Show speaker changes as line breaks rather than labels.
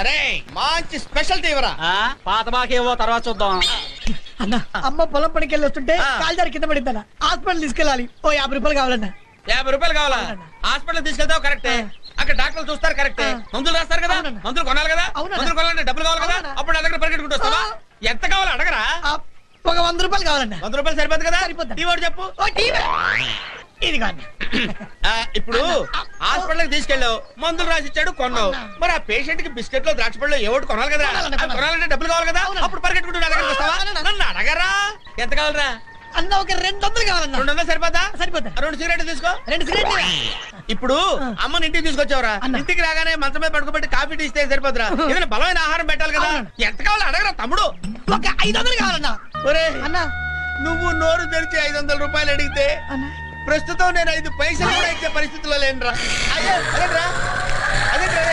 రే మంచి స్పెషల్ తీవరా.
పాత బాకేవో తర్వాత చూద్దాం.
అన్న అమ్మ పొలం పనికి వెళ్ళి వస్తుంటే కాలుదారి కింద పడిందన్న. హాస్పిటల్ తీసుకెళ్ళాలి. ఓ 50 రూపాయలు కావాలన్నా.
50 రూపాయలు కావాలా? హాస్పిటల్ తీసుకెళ్తావు కరెక్టే, అక్కడ డాక్టర్లు చూస్తారు కరెక్టే, మందులు రాస్తారు కదా, మందులు కొనాలి కదా, మందులు కొనాలంటే డబ్బులు కావాలి కదా, అప్పుడు నా దగ్గర పరిగెట్టుకుంటూ వస్తావా? ఎంత కావాలో అడగరా?
ఒక 100 రూపాయలు కావాలన్నా.
100 రూపాయలు సరిపోదు కదా?
సరిపోద్ది.
టీ వాడు చెప్పు.
ఇది కాదు.
ఇప్పుడు హాస్పిటల్ తీసుకెళ్ళావు, మందులు రాసిచ్చాడు, కొన్నావు. మరి ఆ పేషెంట్ కి బిస్కెట్లు ద్రాక్ష పళ్ళు ఏవోటి కొనాలి కదా, కొనాలంటే డబ్బులు కావాలి కదా, అప్పుడు పరిగెట్టుకుంటూ నా దగ్గరికి వస్తావా? నన్ను అడగరా? ఎంత కావాలరా?
అన్న ఒక 200 కావాలన్నా.
200 సరిపోతా?
సరిపోతా.
2 సిగరెట్లు తీసుకో.
2 సిగరెట్లు.
ఇప్పుడు అమ్మని ఇంటికి తీసుకొచ్చావురా, ఇంటికి రాగానే మంచం మీద పడుకోబెట్టి కాఫీ టీ ఇస్తే సరిపోతురా? ఏదైనా బలమైన ఆహారం పెట్టాలి కదా. ఎంత కావాలో అడగరా తమ్ముడు?
ఒక 500 కావాలన్నా.
ఒరే
అన్న
నువ్వు నోరు తెరిచి 500 రూపాయలు అడిగితే ప్రస్తుతం నేను 5 పైసలు కూడా ఇచ్చే పరిస్థితిలో లేనురా. అయ్యో అదేంట్రా, అదేంట్రా.